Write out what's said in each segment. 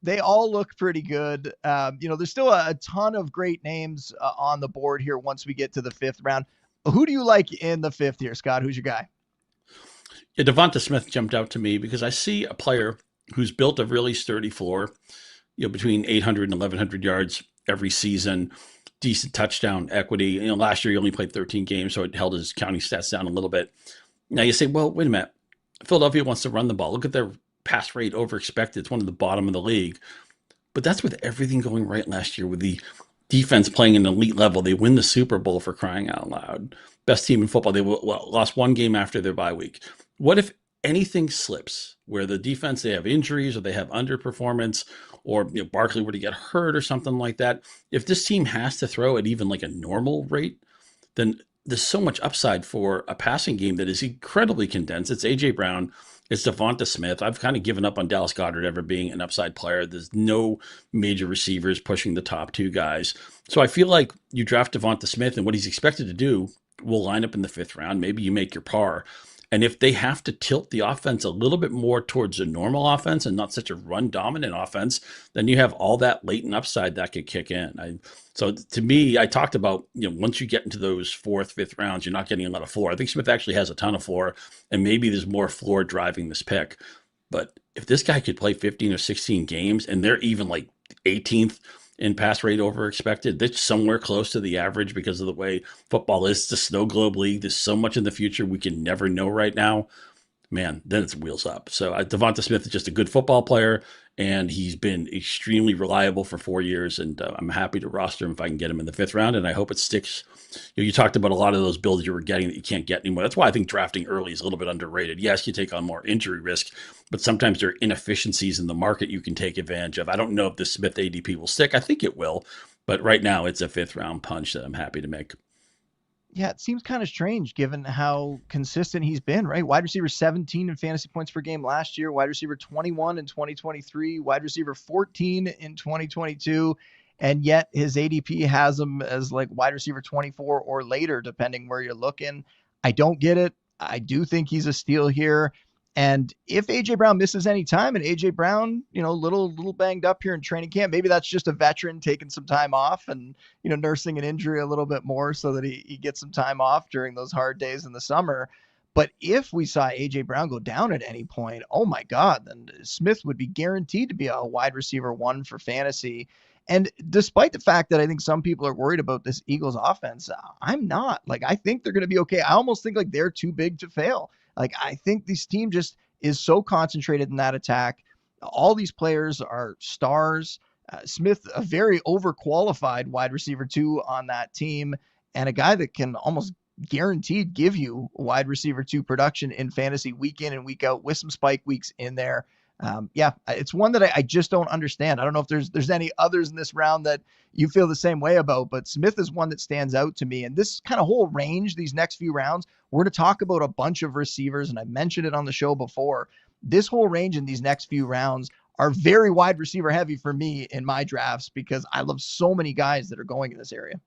They all look pretty good. There's still a ton of great names on the board here once we get to the fifth round. Who do you like in the fifth here, Scott? Who's your guy? Yeah, Devonta Smith jumped out to me because I see a player who's built a really sturdy floor, between 800 and 1100 yards every season, decent touchdown equity. Last year he only played 13 games, so it held his counting stats down a little bit. Now you say, well, wait a minute. Philadelphia wants to run the ball. Look at their pass rate over expected. It's one of the bottom of the league. But that's with everything going right last year with the defense playing an elite level. They win the Super Bowl for crying out loud. Best team in football. They lost one game after their bye week. What if anything slips where the defense, they have injuries or they have underperformance or Barkley were to get hurt or something like that? If this team has to throw at even like a normal rate, then there's so much upside for a passing game that is incredibly condensed. It's AJ Brown, it's Devonta Smith. I've kind of given up on Dallas Goedert ever being an upside player. There's no major receivers pushing the top two guys. So I feel like you draft Devonta Smith and what he's expected to do will line up in the fifth round. Maybe you make your par. And if they have to tilt the offense a little bit more towards a normal offense and not such a run dominant offense, then you have all that latent upside that could kick in. So to me, I talked about, once you get into those fourth, fifth rounds, you're not getting a lot of floor. I think Smith actually has a ton of floor, and maybe there's more floor driving this pick. But if this guy could play 15 or 16 games and they're even like 18th in pass rate over expected, that's somewhere close to the average because of the way football is. It's a snow globe league. There's so much in the future we can never know right now. Man, then it's wheels up. So Devonta Smith is just a good football player, and he's been extremely reliable for 4 years. And I'm happy to roster him if I can get him in the fifth round, and I hope it sticks. You talked about a lot of those builds you were getting that you can't get anymore. That's why I think drafting early is a little bit underrated. Yes, you take on more injury risk, but sometimes there are inefficiencies in the market you can take advantage of. I don't know if the Smith ADP will stick. I think it will, but right now it's a fifth round punch that I'm happy to make. Yeah, it seems kind of strange given how consistent he's been, right? Wide receiver 17 in fantasy points per game last year, wide receiver 21 in 2023, wide receiver 14 in 2022, and yet his ADP has him as like wide receiver 24 or later, depending where you're looking. I don't get it. I do think he's a steal here. And if AJ Brown misses any time, and AJ Brown, little banged up here in training camp, maybe that's just a veteran taking some time off and nursing an injury a little bit more so that he gets some time off during those hard days in the summer. But if we saw AJ Brown go down at any point, oh my God, then Smith would be guaranteed to be a wide receiver one for fantasy. And despite the fact that I think some people are worried about this Eagles offense, I'm not. Like, I think they're going to be okay. I almost think like they're too big to fail. Like, I think this team just is so concentrated in that attack. All these players are stars. Smith, a very overqualified wide receiver two on that team, and a guy that can almost guaranteed give you wide receiver two production in fantasy week in and week out with some spike weeks in there. Yeah, it's one that I just don't understand. I don't know if there's any others in this round that you feel the same way about, but Smith is one that stands out to me. And this kind of whole range, these next few rounds, we're to talk about a bunch of receivers, and I mentioned it on the show before. This whole range in these next few rounds are very wide receiver heavy for me in my drafts because I love so many guys that are going in this area.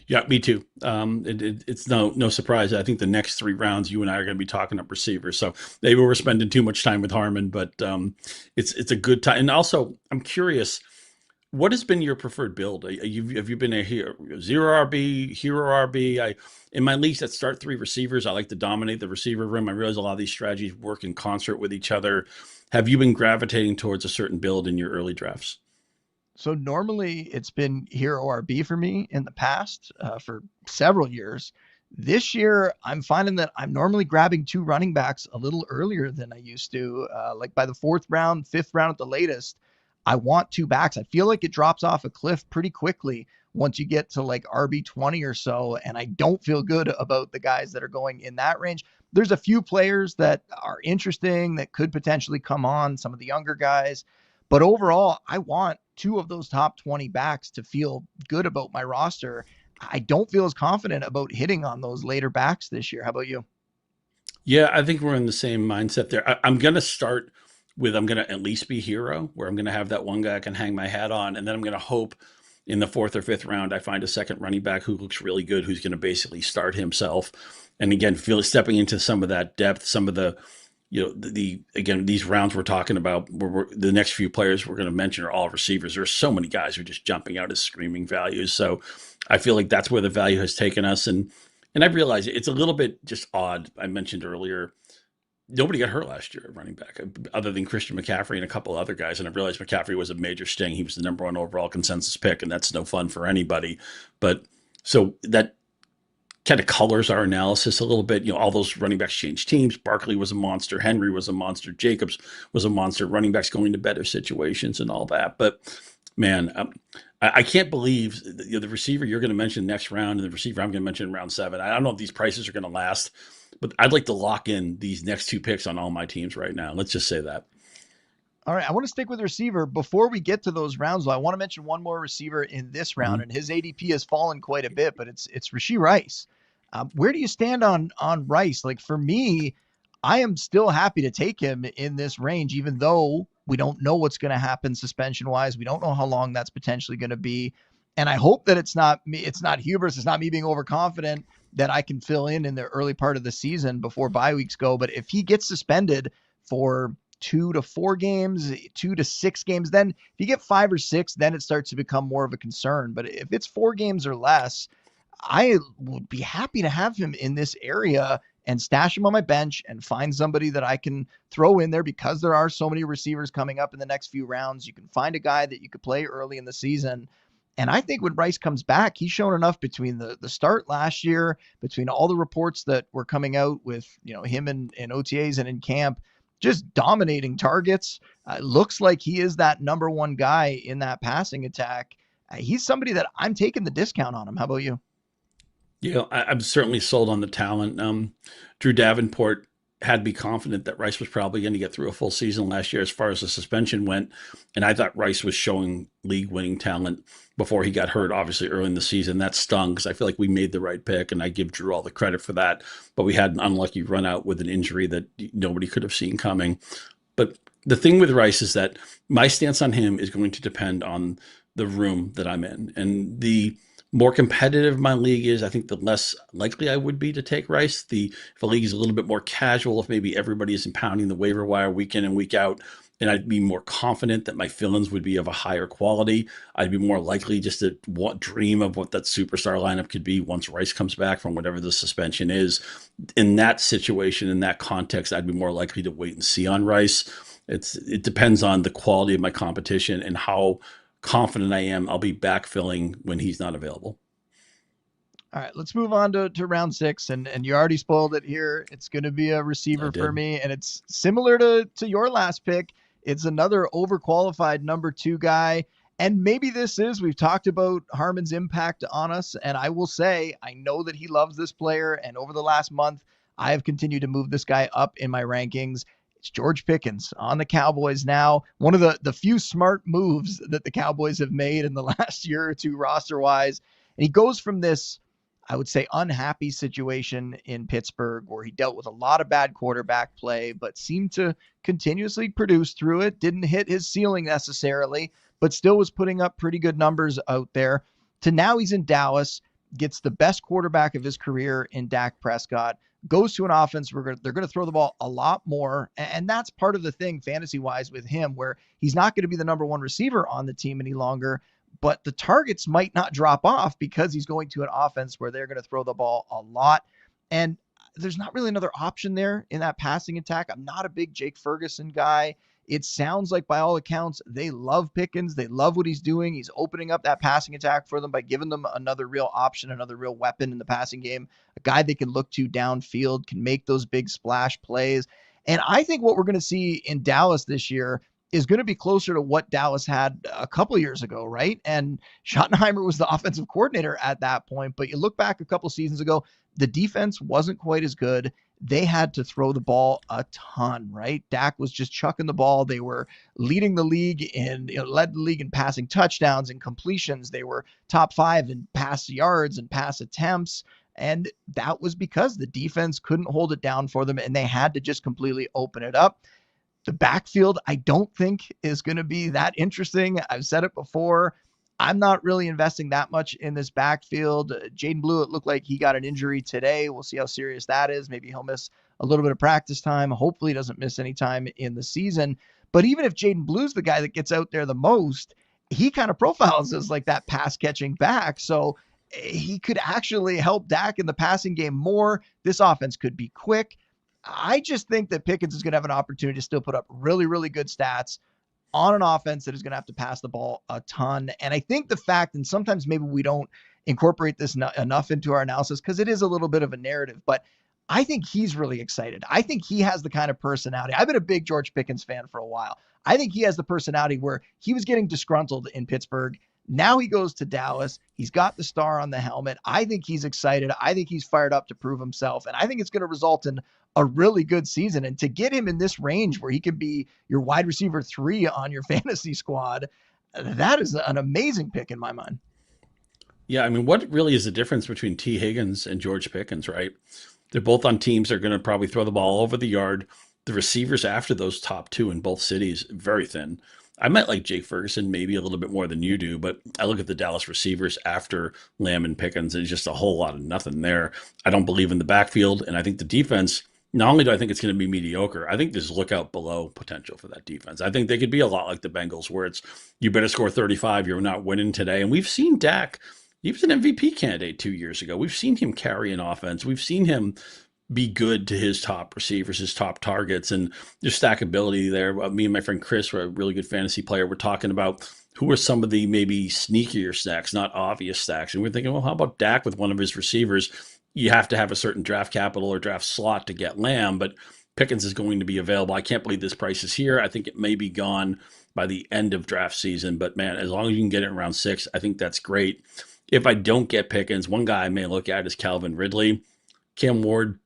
Yeah, me too. It's no surprise. I think the next three rounds, you and I are going to be talking up receivers. So maybe we're spending too much time with Harmon, but it's a good time. And also, I'm curious, what has been your preferred build? Have you been a hero, zero RB, hero RB? In my leagues that start three receivers, I like to dominate the receiver room. I realize a lot of these strategies work in concert with each other. Have you been gravitating towards a certain build in your early drafts? So normally it's been hero RB for me in the past for several years. This year, I'm finding that I'm normally grabbing two running backs a little earlier than I used to. Like by the fourth round, fifth round at the latest, I want two backs. I feel like it drops off a cliff pretty quickly once you get to like RB 20 or so. And I don't feel good about the guys that are going in that range. There's a few players that are interesting that could potentially come on, some of the younger guys. But overall, I want two of those top 20 backs to feel good about my roster. I don't feel as confident about hitting on those later backs this year. How about you? Yeah, I think we're in the same mindset there. I'm going to start with I'm going to at least be hero, where I'm going to have that one guy I can hang my hat on, and then I'm going to hope in the fourth or fifth round I find a second running back who looks really good, who's going to basically start himself. And again, feel stepping into some of that depth, some of the again, these rounds we're talking about, the next few players we're going to mention are all receivers. There's so many guys who are just jumping out as screaming values. So I feel like that's where the value has taken us. And I realize it's a little bit just odd. I mentioned earlier, nobody got hurt last year at running back other than Christian McCaffrey and a couple other guys. And I realized McCaffrey was a major sting. He was the number one overall consensus pick, and that's no fun for anybody. But so that kind of colors our analysis a little bit. All those running backs changed teams. Barkley was a monster. Henry was a monster. Jacobs was a monster. Running backs going to better situations and all that. But man, I can't believe the receiver you're going to mention next round and the receiver I'm going to mention in round 7. I don't know if these prices are going to last, but I'd like to lock in these next 2 picks on all my teams right now. Let's just say that. All right, I want to stick with receiver. Before we get to those rounds, though, I want to mention one more receiver in this round, and his ADP has fallen quite a bit, but it's Rashee Rice. Where do you stand on Rice? Like, for me, I am still happy to take him in this range, even though we don't know what's going to happen suspension-wise. We don't know how long that's potentially going to be. And I hope that it's not me. It's not hubris. It's not me being overconfident that I can fill in the early part of the season before bye weeks go. But if he gets suspended for 2 to 4 games, 2 to 6 games, then if you get 5 or 6, then it starts to become more of a concern. But if it's 4 games or less, I would be happy to have him in this area and stash him on my bench and find somebody that I can throw in there, because there are so many receivers coming up in the next few rounds. You can find a guy that you could play early in the season. And I think when Rice comes back, he's shown enough between the start last year, between all the reports that were coming out with, him in OTAs and in camp, just dominating targets. Looks like he is that number one guy in that passing attack. He's somebody that I'm taking the discount on him. How about you? I'm certainly sold on the talent. Drew Davenport had to be confident that Rice was probably going to get through a full season last year as far as the suspension went. And I thought Rice was showing league-winning talent before he got hurt, obviously, early in the season. That stung because I feel like we made the right pick, and I give Drew all the credit for that. But we had an unlucky run out with an injury that nobody could have seen coming. But the thing with Rice is that my stance on him is going to depend on the room that I'm in. And the more competitive my league is, I think the less likely I would be to take Rice. If a league is a little bit more casual, if maybe everybody isn't pounding the waiver wire week in and week out, and I'd be more confident that my fill-ins would be of a higher quality, I'd be more likely just to dream of what that superstar lineup could be once Rice comes back from whatever the suspension is. In that situation, in that context, I'd be more likely to wait and see on Rice. It depends on the quality of my competition and how confident I am I'll be backfilling when he's not available. All right, let's move on to round 6. And you already spoiled it here. It's going to be a receiver for me. And it's similar to your last pick. It's another overqualified number 2 guy. And maybe we've talked about Harmon's impact on us. And I will say, I know that he loves this player. And over the last month, I have continued to move this guy up in my rankings. It's George Pickens on the Cowboys now. One of the few smart moves that the Cowboys have made in the last year or two roster-wise. And he goes from this, I would say, unhappy situation in Pittsburgh where he dealt with a lot of bad quarterback play, but seemed to continuously produce through it. Didn't hit his ceiling necessarily, but still was putting up pretty good numbers out there. To now he's in Dallas, gets the best quarterback of his career in Dak Prescott, goes to an offense where they're going to throw the ball a lot more. And that's part of the thing fantasy-wise with him, where he's not going to be the number 1 receiver on the team any longer, but the targets might not drop off because he's going to an offense where they're going to throw the ball a lot. And there's not really another option there in that passing attack. I'm not a big Jake Ferguson guy. It sounds like, by all accounts, they love Pickens. They love what he's doing. He's opening up that passing attack for them by giving them another real option, another real weapon in the passing game, a guy they can look to downfield, can make those big splash plays. And I think what we're going to see in Dallas this year is going to be closer to what Dallas had a couple years ago, right? And Schottenheimer was the offensive coordinator at that point. But you look back a couple seasons ago, the defense wasn't quite as good. They had to throw the ball a ton, right? Dak was just chucking the ball. They were leading the league led the league in passing touchdowns and completions. They were top 5 in pass yards and pass attempts. And that was because the defense couldn't hold it down for them, and they had to just completely open it up. The backfield, I don't think, is going to be that interesting. I've said it before. I'm not really investing that much in this backfield. Jaden Blewett looked like he got an injury today. We'll see how serious that is. Maybe he'll miss a little bit of practice time. Hopefully he doesn't miss any time in the season. But even if Jaden Blue's the guy that gets out there the most, he kind of profiles as like that pass catching back. So he could actually help Dak in the passing game more. This offense could be quick. I just think that Pickens is going to have an opportunity to still put up really, really good stats on an offense that is going to have to pass the ball a ton. And I think the fact, and sometimes maybe we don't incorporate this enough into our analysis because it is a little bit of a narrative, but I think he's really excited. I think he has the kind of personality. I've been a big George Pickens fan for a while. I think he has the personality where he was getting disgruntled in Pittsburgh. Now he goes to Dallas. He's got the star on the helmet. I think he's excited. I think he's fired up to prove himself. And I think it's going to result in a really good season. And to get him in this range where he can be your wide receiver 3 on your fantasy squad, that is an amazing pick in my mind. Yeah, I mean, what really is the difference between T. Higgins and George Pickens, right? They're both on teams that are going to probably throw the ball over the yard. The receivers after those top two in both cities, very thin. I might like Jake Ferguson maybe a little bit more than you do, but I look at the Dallas receivers after Lamb and Pickens, and it's just a whole lot of nothing there. I don't believe in the backfield, and I think the defense, not only do I think it's going to be mediocre, I think there's lookout below potential for that defense. I think they could be a lot like the Bengals, where it's you better score 35, you're not winning today. And we've seen Dak, he was an MVP candidate 2 years ago. We've seen him carry an offense. We've seen him be good to his top receivers, his top targets, and there's stackability there. Me and my friend Chris, who are a really good fantasy player, we're talking about who are some of the maybe sneakier stacks, not obvious stacks. And we're thinking, well, how about Dak with one of his receivers? You have to have a certain draft capital or draft slot to get Lamb, but Pickens is going to be available. I can't believe this price is here. I think it may be gone by the end of draft season, but man, as long as you can get it around 6, I think that's great. If I don't get Pickens, one guy I may look at is Calvin Ridley. Cam Ward,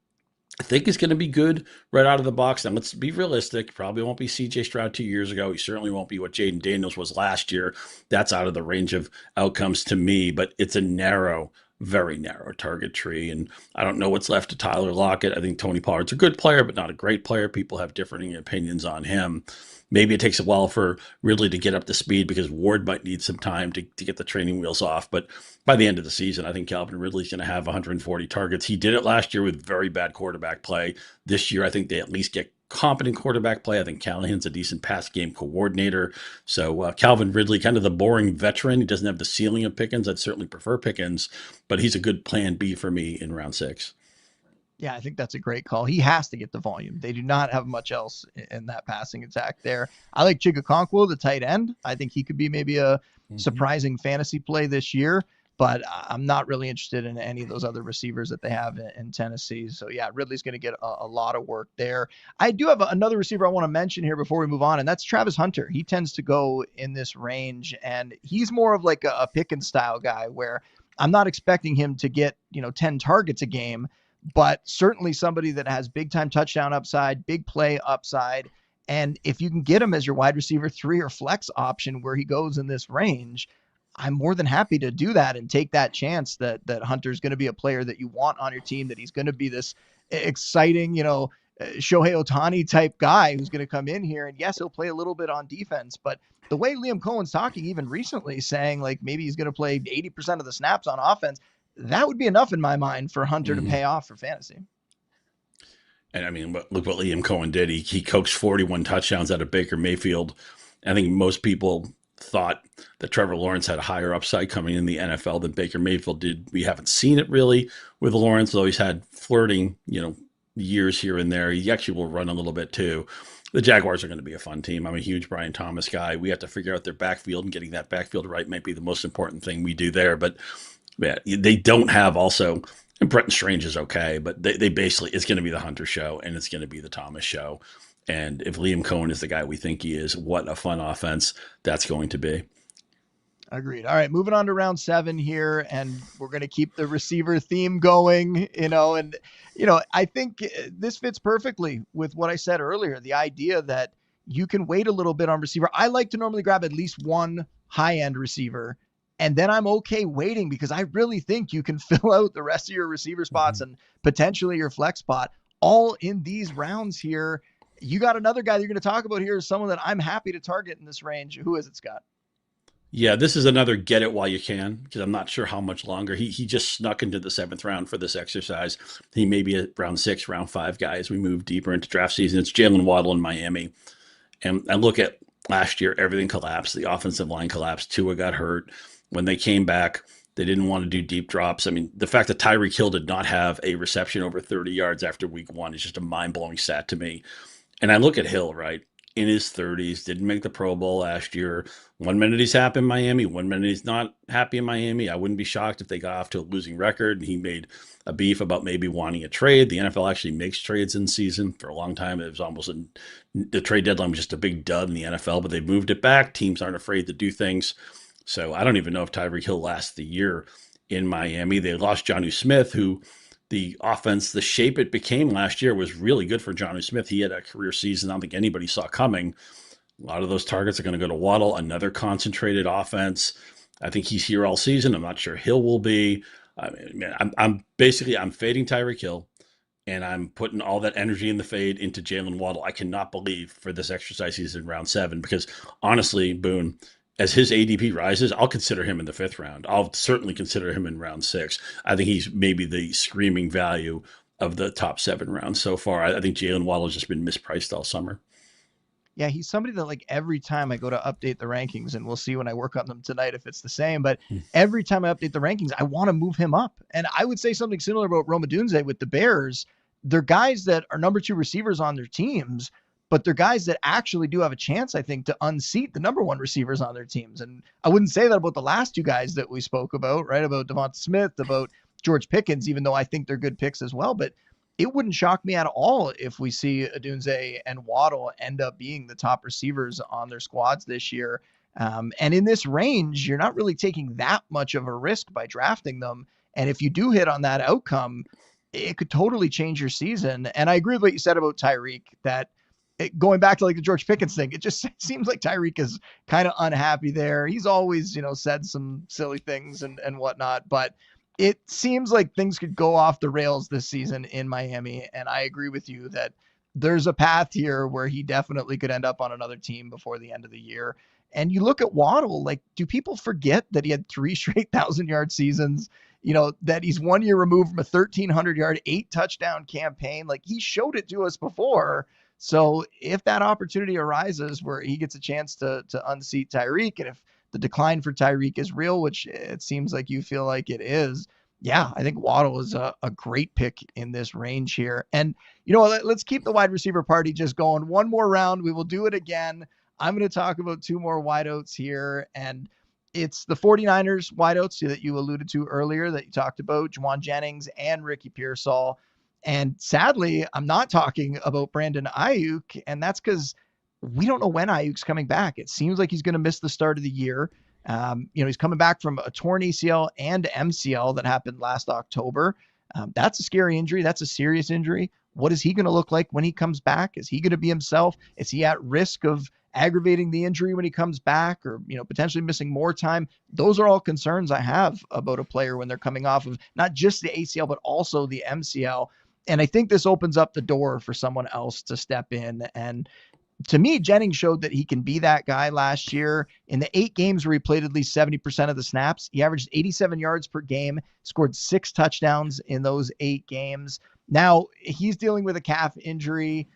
I think is going to be good right out of the box. Now, let's be realistic. Probably won't be C.J. Stroud 2 years ago. He certainly won't be what Jaden Daniels was last year. That's out of the range of outcomes to me, but it's a narrow, very narrow target tree. And I don't know what's left to Tyler Lockett. I think Tony Pollard's a good player, but not a great player. People have differing opinions on him. Maybe it takes a while for Ridley to get up to speed because Ward might need some time to get the training wheels off. But by the end of the season, I think Calvin Ridley's going to have 140 targets. He did it last year with very bad quarterback play. This year, I think they at least get competent quarterback play. I think Callahan's a decent pass game coordinator. So Calvin Ridley, kind of the boring veteran. He doesn't have the ceiling of Pickens. I'd certainly prefer Pickens, but he's a good plan B for me in round 6. Yeah, I think that's a great call. He has to get the volume. They do not have much else in that passing attack there. I like Chigakonkwo, the tight end. I think he could be maybe a surprising fantasy play this year, but I'm not really interested in any of those other receivers that they have in Tennessee. So yeah, Ridley's going to get a lot of work there. I do have another receiver I want to mention here before we move on, and that's Travis Hunter. He tends to go in this range, and he's more of like a Pickens style guy where I'm not expecting him to get, 10 targets a game, but certainly somebody that has big time touchdown upside, big play upside. And if you can get him as your wide receiver 3 or flex option where he goes in this range, I'm more than happy to do that and take that chance that Hunter's going to be a player that you want on your team, that he's going to be this exciting, Shohei Ohtani type guy who's going to come in here. And yes, he'll play a little bit on defense, but the way Liam Cohen's talking even recently, saying like maybe he's going to play 80% of the snaps on offense, that would be enough in my mind for Hunter to pay off for fantasy. And I mean, look what Liam Cohen did. He coaxed 41 touchdowns out of Baker Mayfield. I think most people thought that Trevor Lawrence had a higher upside coming in the NFL than Baker Mayfield did. We haven't seen it really with Lawrence, though he's had flirting, years here and there. He actually will run a little bit too. The Jaguars are going to be a fun team. I'm a huge Brian Thomas guy. We have to figure out their backfield, and getting that backfield right might be the most important thing we do there. But yeah, they don't have also, and Bretton Strange is okay, but they basically, it's going to be the Hunter show and it's going to be the Thomas show. And if Liam Cohen is the guy we think he is, what a fun offense that's going to be. Agreed. All right, moving on to round 7 here, and we're going to keep the receiver theme going, I think this fits perfectly with what I said earlier, the idea that you can wait a little bit on receiver. I like to normally grab at least one high-end receiver, and then I'm okay waiting because I really think you can fill out the rest of your receiver spots and potentially your flex spot all in these rounds here. You got another guy that you're going to talk about here, someone that I'm happy to target in this range. Who is it, Scott? Yeah, this is another get it while you can, because I'm not sure how much longer. He just snuck into the seventh round for this exercise. He may be a round six, round five guy as we move deeper into draft season. It's Jaylen Waddle in Miami. And I look at last year, everything collapsed. The offensive line collapsed. Tua got hurt. When they came back, they didn't want to do deep drops. I mean, the fact that Tyreek Hill did not have a reception over 30 yards after week one is just a mind blowing stat to me. And I look at Hill, right, in his 30s, didn't make the Pro Bowl last year. One minute he's happy in Miami, one minute he's not happy in Miami. I wouldn't be shocked if they got off to a losing record and he made a beef about maybe wanting a trade. The NFL actually makes trades in season. For a long time, it was almost the trade deadline was just a big dud in the NFL, but they moved it back. Teams aren't afraid to do things. So I don't even know if Tyreek Hill lasts the year in Miami. They lost Jonnu Smith, who the offense, the shape it became last year was really good for Jonnu Smith. He had a career season I don't think anybody saw coming. A lot of those targets are going to go to Waddle, another concentrated offense. I think he's here all season. I'm not sure Hill will be. I mean, I'm fading Tyreek Hill, and I'm putting all that energy in the fade into Jaylen Waddle. I cannot believe for this exercise he's in round 7 because honestly, Boone, as his ADP rises, I'll consider him in the 5th round. I'll certainly consider him in round 6. I think he's maybe the screaming value of the top 7 rounds so far. I think Jaylen Waddle has just been mispriced all summer. Yeah, he's somebody that like every time I go to update the rankings, and we'll see when I work on them tonight if it's the same, but every time I update the rankings, I want to move him up. And I would say something similar about Rome Odunze with the Bears. They're guys that are number 2 receivers on their teams, but they're guys that actually do have a chance, I think, to unseat the number 1 receivers on their teams. And I wouldn't say that about the last 2 guys that we spoke about, right? About Devonta Smith, about George Pickens, even though I think they're good picks as well. But it wouldn't shock me at all if we see Odunze and Waddle end up being the top receivers on their squads this year. And in this range, you're not really taking that much of a risk by drafting them. And if you do hit on that outcome, it could totally change your season. And I agree with what you said about Tyreek, that going back to like the George Pickens thing, it just seems like Tyreek is kind of unhappy there. He's always, said some silly things and whatnot, but it seems like things could go off the rails this season in Miami. And I agree with you that there's a path here where he definitely could end up on another team before the end of the year. And you look at Waddle, like, do people forget that he had 3 straight 1,000-yard seasons? That he's 1 year removed from a 1,300-yard, 8-touchdown campaign. Like, he showed it to us before. So if that opportunity arises where he gets a chance to unseat Tyreek, and if the decline for Tyreek is real, which it seems like you feel like it is, yeah, I think Waddle is a great pick in this range here. And, let's keep the wide receiver party just going. One more round. We will do it again. I'm going to talk about 2 more wideouts here. And it's the 49ers wideouts that you alluded to earlier that you talked about, Juwan Jennings and Ricky Pearsall. And sadly, I'm not talking about Brandon Ayuk, and that's because we don't know when Ayuk's coming back. It seems like he's going to miss the start of the year. He's coming back from a torn ACL and MCL that happened last October. That's a scary injury. That's a serious injury. What is he going to look like when he comes back? Is he going to be himself? Is he at risk of aggravating the injury when he comes back, or, potentially missing more time? Those are all concerns I have about a player when they're coming off of not just the ACL, but also the MCL. And I think this opens up the door for someone else to step in. And to me, Jennings showed that he can be that guy last year. In the 8 games where he played at least 70% of the snaps, he averaged 87 yards per game, scored 6 touchdowns in those 8 games. Now, he's dealing with a calf injury.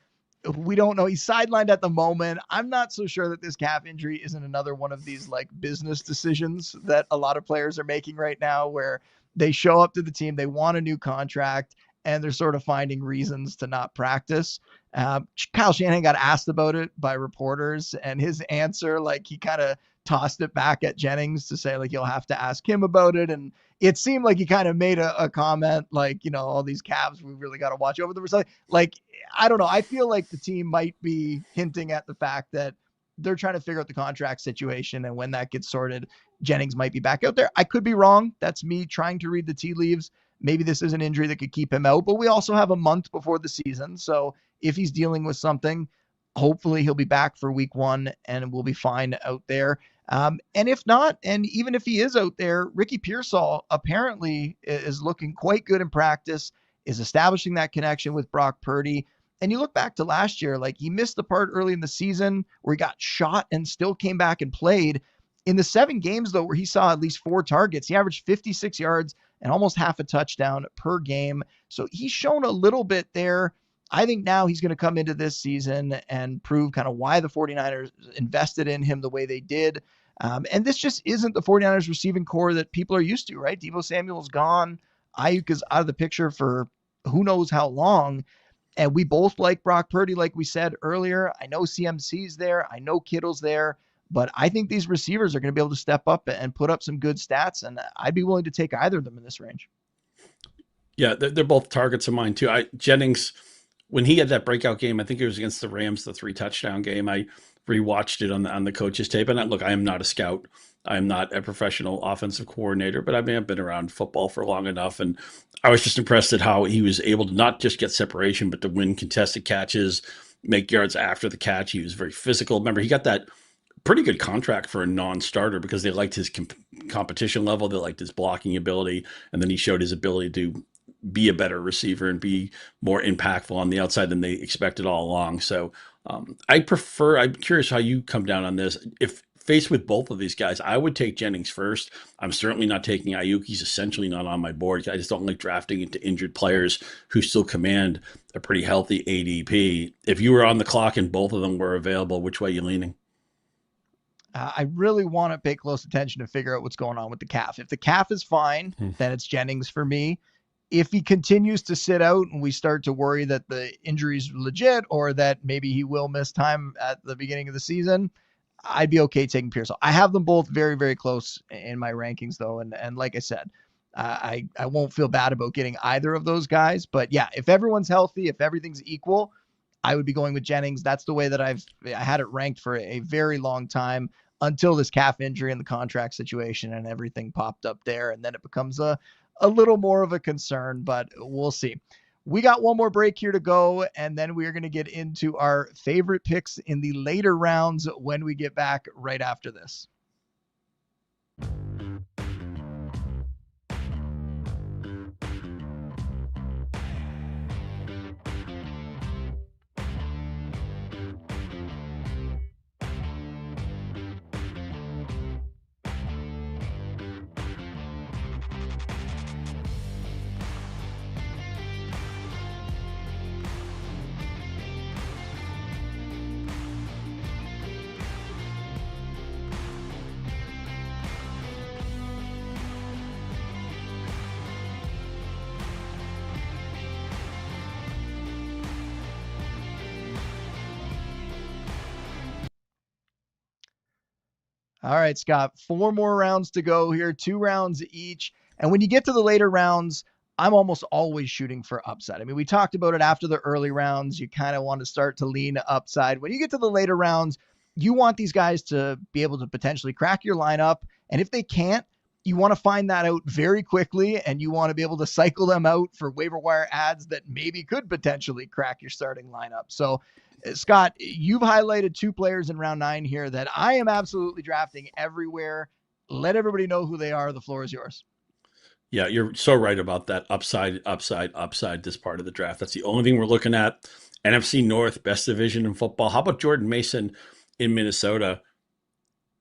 We don't know. He's sidelined at the moment. I'm not so sure that this calf injury isn't another one of these like business decisions that a lot of players are making right now, where they show up to the team, they want a new contract, and they're sort of finding reasons to not practice. Kyle Shanahan got asked about it by reporters, and his answer, like, he kind of tossed it back at Jennings to say, like, you'll have to ask him about it. And it seemed like he kind of made a comment like, all these calves, we really got to watch over them. Like, I don't know. I feel like the team might be hinting at the fact that they're trying to figure out the contract situation, and when that gets sorted, Jennings might be back out there. I could be wrong. That's me trying to read the tea leaves. Maybe this is an injury that could keep him out, but we also have a month before the season. So if he's dealing with something, hopefully he'll be back for week 1 and we'll be fine out there. And if not, and even if he is out there, Ricky Pearsall apparently is looking quite good in practice, is establishing that connection with Brock Purdy. And you look back to last year, like, he missed the part early in the season where he got shot and still came back and played. In the 7 games, though, where he saw at least 4 targets, he averaged 56 yards and almost half a touchdown per game. So he's shown a little bit there. I think now he's going to come into this season and prove kind of why the 49ers invested in him the way they did. And this just isn't the 49ers receiving core that people are used to, right? Deebo Samuel's gone. Ayuk is out of the picture for who knows how long. And we both like Brock Purdy, like we said earlier. I know CMC's there. I know Kittle's there. But I think these receivers are going to be able to step up and put up some good stats, and I'd be willing to take either of them in this range. Yeah, they're both targets of mine too. Jennings, when he had that breakout game, I think it was against the Rams, the 3-touchdown game. I rewatched it on the coach's tape. And look, I am not a scout. I am not a professional offensive coordinator, but I mean, I've been around football for long enough. And I was just impressed at how he was able to not just get separation, but to win contested catches, make yards after the catch. He was very physical. Remember, he got that pretty good contract for a non-starter because they liked his competition level. They liked his blocking ability. And then he showed his ability to be a better receiver and be more impactful on the outside than they expected all along. So I'm curious how you come down on this. If faced with both of these guys, I would take Jennings first. I'm certainly not taking Ayuk. He's essentially not on my board. I just don't like drafting into injured players who still command a pretty healthy ADP. If you were on the clock and both of them were available, which way are you leaning? I really want to pay close attention to figure out what's going on with the calf. If the calf is fine, then it's Jennings for me. If he continues to sit out and we start to worry that the injury is legit or that maybe he will miss time at the beginning of the season, I'd be okay taking Pearsall. I have them both very, very close in my rankings, though. And like I said, I won't feel bad about getting either of those guys. But yeah, if everyone's healthy, if everything's equal, I would be going with Jennings. That's the way that I had it ranked for a very long time until this calf injury and the contract situation and everything popped up there. And then it becomes a little more of a concern, but we'll see. We got one more break here to go, and then we are going to get into our favorite picks in the later rounds when we get back right after this. All right, Scott, 4 more rounds to go here, 2 rounds each. And when you get to the later rounds, I'm almost always shooting for upside. I mean, we talked about it after the early rounds. You kind of want to start to lean upside. When you get to the later rounds, you want these guys to be able to potentially crack your lineup. And if they can't, you want to find that out very quickly, and you want to be able to cycle them out for waiver wire ads that maybe could potentially crack your starting lineup. So, Scott, you've highlighted 2 players in round 9 here that I am absolutely drafting everywhere. Let everybody know who they are. The floor is yours. Yeah, you're so right about that. Upside, this part of the draft. That's the only thing we're looking at. NFC North, best division in football. How about Jordan Mason in Minnesota?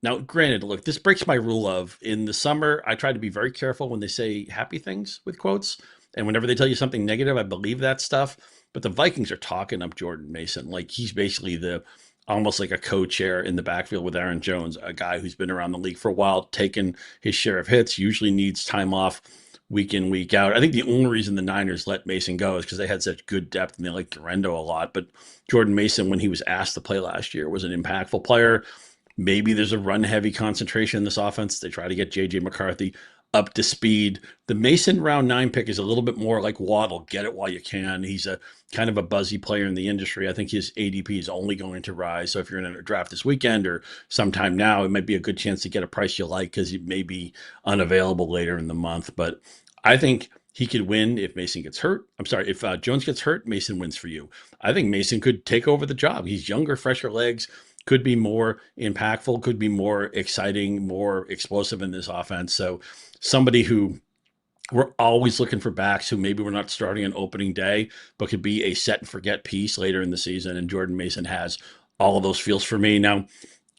Now, granted, look, this breaks my rule of in the summer, I try to be very careful when they say happy things with quotes. And whenever they tell you something negative, I believe that stuff. But the Vikings are talking up Jordan Mason. Like he's basically almost like a co-chair in the backfield with Aaron Jones, a guy who's been around the league for a while, taken his share of hits, usually needs time off week in, week out. I think the only reason the Niners let Mason go is because they had such good depth and they liked Garendo a lot. But Jordan Mason, when he was asked to play last year, was an impactful player. Maybe there's a run-heavy concentration in this offense. They try to get J.J. McCarthy up to speed. The Mason round 9 pick is a little bit more like Waddle. Get it while you can. He's a kind of a buzzy player in the industry. I think his ADP is only going to rise. So if you're in a draft this weekend or sometime now, it might be a good chance to get a price you like because it may be unavailable later in the month. But I think he could win if Mason gets hurt. I'm sorry, if Jones gets hurt, Mason wins for you. I think Mason could take over the job. He's younger, fresher legs, could be more impactful, could be more exciting, more explosive in this offense. So somebody who we're always looking for backs who maybe we're not starting on opening day, but could be a set and forget piece later in the season. And Jordan Mason has all of those feels for me. Now,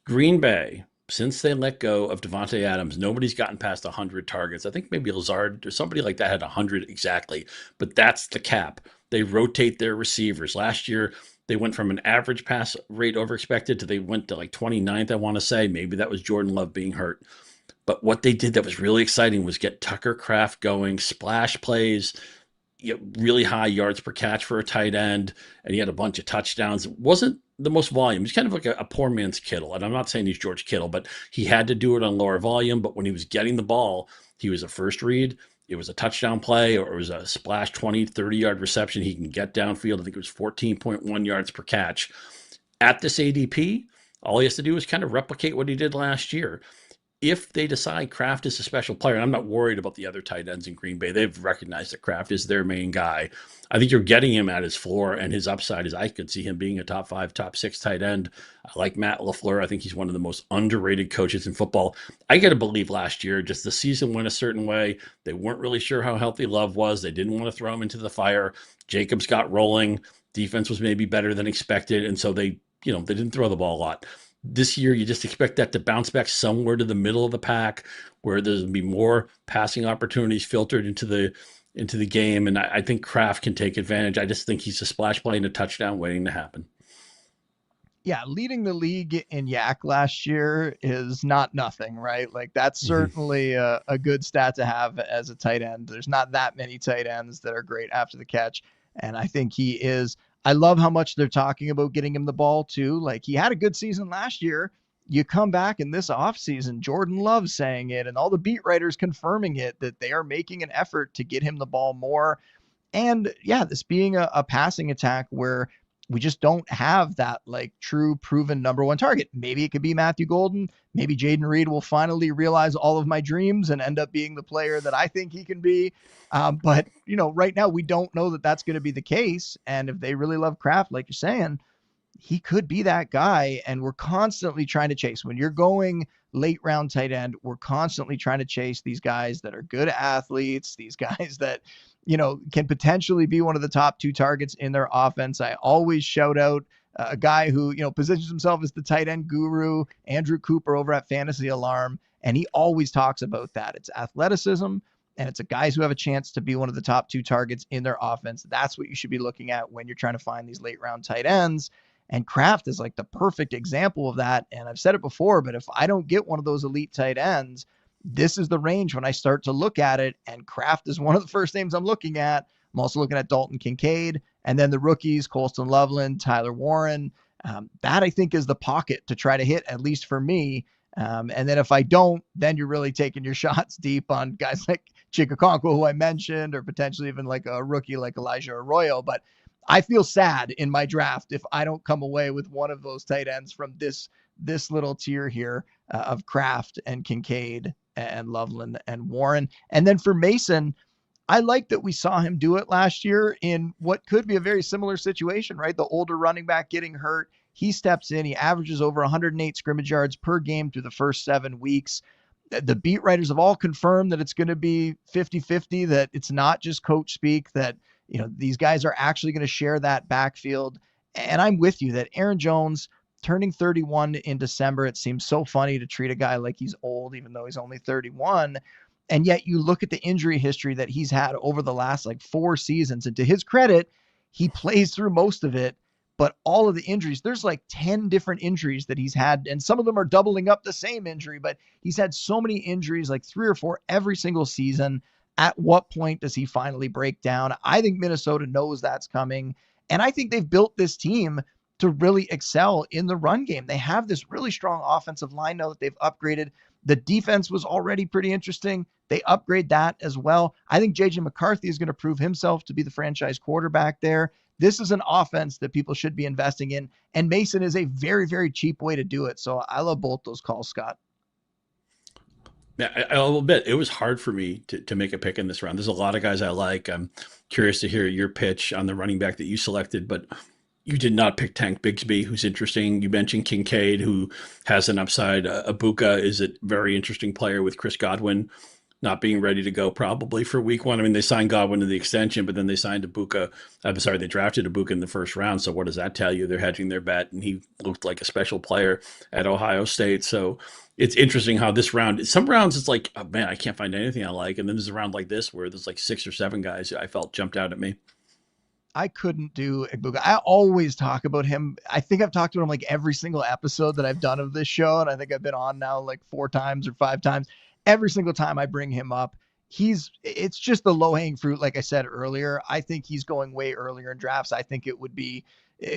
Green Bay, since they let go of Devontae Adams, nobody's gotten past 100 targets. I think maybe Lazard or somebody like that had 100 exactly, but that's the cap. They rotate their receivers. Last year, they went from an average pass rate over expected to they went to like 29th, I want to say. Maybe that was Jordan Love being hurt. But what they did that was really exciting was get Tucker Kraft going, splash plays, really high yards per catch for a tight end, and he had a bunch of touchdowns. It wasn't the most volume. He's kind of like a poor man's Kittle. And I'm not saying he's George Kittle, but he had to do it on lower volume. But when he was getting the ball, he was a first read. It was a touchdown play or it was a splash 20, 30-yard reception. He can get downfield. I think it was 14.1 yards per catch. At this ADP, all he has to do is kind of replicate what he did last year. If they decide Kraft is a special player, and I'm not worried about the other tight ends in Green Bay, they've recognized that Kraft is their main guy. I think you're getting him at his floor, and his upside is I could see him being a top 5, top 6 tight end. I like Matt LaFleur. I think he's one of the most underrated coaches in football. I got to believe last year, just the season went a certain way. They weren't really sure how healthy Love was. They didn't want to throw him into the fire. Jacobs got rolling. Defense was maybe better than expected, and so they didn't throw the ball a lot. This year, you just expect that to bounce back somewhere to the middle of the pack where there's going to be more passing opportunities filtered into the game. And I think Kraft can take advantage. I just think he's a splash play and a touchdown waiting to happen. Yeah, leading the league in yak last year is not nothing, right? Like that's certainly a good stat to have as a tight end. There's not that many tight ends that are great after the catch. And I think he is. I love how much they're talking about getting him the ball too. Like he had a good season last year. You come back in this offseason, Jordan Love saying it and all the beat writers confirming it, that they are making an effort to get him the ball more. And yeah, this being a passing attack where we just don't have that like true proven number one target. Maybe it could be Matthew Golden. Maybe Jaden Reed will finally realize all of my dreams and end up being the player that I think he can be. But right now we don't know that that's going to be the case. And if they really love Kraft, like you're saying, he could be that guy. And we're constantly trying to chase. When you're going late round tight end, we're constantly trying to chase these guys that are good athletes, these guys that can potentially be one of the top 2 targets in their offense. I always shout out a guy who, positions himself as the tight end guru, Andrew Cooper over at Fantasy Alarm. And he always talks about that. It's athleticism and it's guys who have a chance to be one of the top 2 targets in their offense. That's what you should be looking at when you're trying to find these late round tight ends. And Kraft is like the perfect example of that. And I've said it before, but if I don't get one of those elite tight ends, this is the range when I start to look at it. And Kraft is one of the first names I'm looking at. I'm also looking at Dalton Kincaid and then the rookies, Colston Loveland, Tyler Warren. That I think is the pocket to try to hit, at least for me. And then if I don't, then you're really taking your shots deep on guys like Chikakonko, who I mentioned, or potentially even like a rookie like Elijah Arroyo. But I feel sad in my draft if I don't come away with one of those tight ends from this little tier here of Kraft and Kincaid and Loveland and Warren. And then for Mason, I like that we saw him do it last year in what could be a very similar situation, right? The older running back getting hurt. He steps in, he averages over 108 scrimmage yards per game through the first 7 weeks. The beat writers have all confirmed that it's going to be 50-50, that it's not just coach speak, that these guys are actually going to share that backfield. And I'm with you that Aaron Jones turning 31 in December, it seems so funny to treat a guy like he's old, even though he's only 31. And yet you look at the injury history that he's had over the last 4 seasons. And to his credit, he plays through most of it. But all of the injuries, there's 10 different injuries that he's had. And some of them are doubling up the same injury. But he's had so many injuries, 3 or 4 every single season. At what point does he finally break down? I think Minnesota knows that's coming. And I think they've built this team to really excel in the run game. They have this really strong offensive line now that they've upgraded. The defense was already pretty interesting. They upgrade that as well. I think JJ McCarthy is going to prove himself to be the franchise quarterback there. This is an offense that people should be investing in. And Mason is a very, very cheap way to do it. So I love both those calls, Scott. Yeah, I'll admit it was hard for me to make a pick in this round. There's a lot of guys I like. I'm curious to hear your pitch on the running back that you selected, but you did not pick Tank Bigsby, who's interesting. You mentioned Kincaid, who has an upside. Abuka is a very interesting player with Chris Godwin not being ready to go probably for week one. I mean, they signed Godwin to the extension, but then they signed Ibuka. I'm sorry, they drafted Ibuka in the first round. So what does that tell you? They're hedging their bet, and he looked like a special player at Ohio State. So it's interesting how this round, some rounds it's like, oh man, I can't find anything I like. And then there's a round like this where there's like 6 or 7 guys I felt jumped out at me. I couldn't do Ibuka. I always talk about him. I think I've talked about him like every single episode that I've done of this show. And I think I've been on now like 4 times or 5 times. Every single time I bring him up, it's just the low hanging fruit. Like I said earlier, I think he's going way earlier in drafts. I think it would be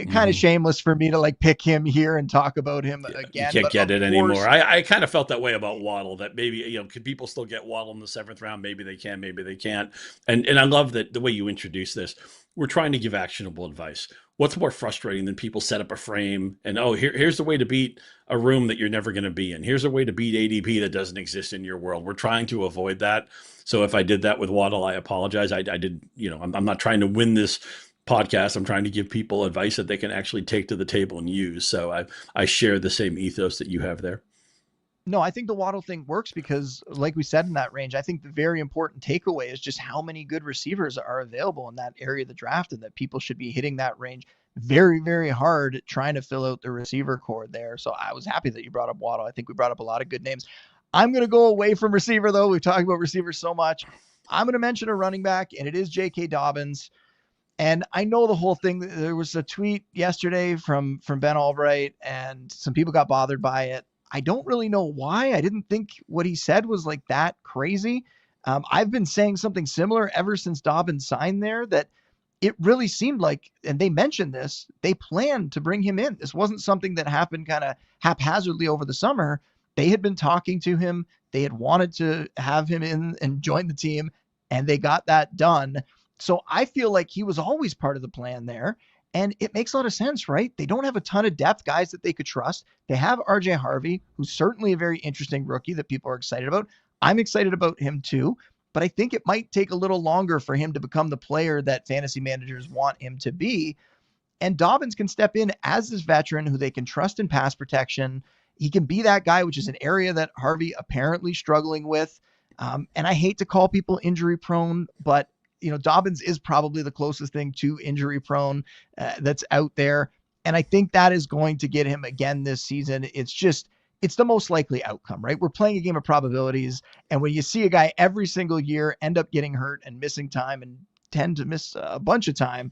kind of shameless for me to like pick him here and talk about him Yeah, you again. can't But get of it course, anymore. I kind of felt that way about Waddle, that maybe, could people still get Waddle in the 7th round? Maybe they can, maybe they can't. And I love that the way you introduce this. We're trying to give actionable advice. What's more frustrating than people set up a frame and, oh, here's the way to beat a room that you're never going to be in. Here's a way to beat ADP that doesn't exist in your world. We're trying to avoid that. So if I did that with Waddle, I apologize. I did, I'm not trying to win this podcast. I'm trying to give people advice that they can actually take to the table and use. So I share the same ethos that you have there. no, I think the Waddle thing works because, like we said in that range, I think the very important takeaway is just how many good receivers are available in that area of the draft, and that people should be hitting that range very, very hard trying to fill out the receiver core there. So I was happy that you brought up Waddle. I think we brought up a lot of good names. I'm going to go away from receiver, though. We've talked about receivers so much. I'm going to mention a running back, and it is J.K. Dobbins. And I know the whole thing. There was a tweet yesterday from Ben Albright, and some people got bothered by it. I don't really know why. I didn't think what he said was like that crazy. I've been saying something similar ever since Dobbins signed there, that it really seemed like, and they mentioned this, they planned to bring him in. This wasn't something that happened kind of haphazardly over the summer. They had been talking to him. They had wanted to have him in and join the team, and they got that done. So I feel like he was always part of the plan there. And it makes a lot of sense, right? They don't have a ton of depth guys that they could trust. They have RJ Harvey, who's certainly a very interesting rookie that people are excited about. I'm excited about him too, but I think it might take a little longer for him to become the player that fantasy managers want him to be. And Dobbins can step in as this veteran who they can trust in pass protection. He can be that guy, which is an area that Harvey apparently struggling with. And I hate to call people injury prone, but Dobbins is probably the closest thing to injury prone that's out there. And I think that is going to get him again this season. It's the most likely outcome, right? We're playing a game of probabilities. And when you see a guy every single year end up getting hurt and missing time and tend to miss a bunch of time,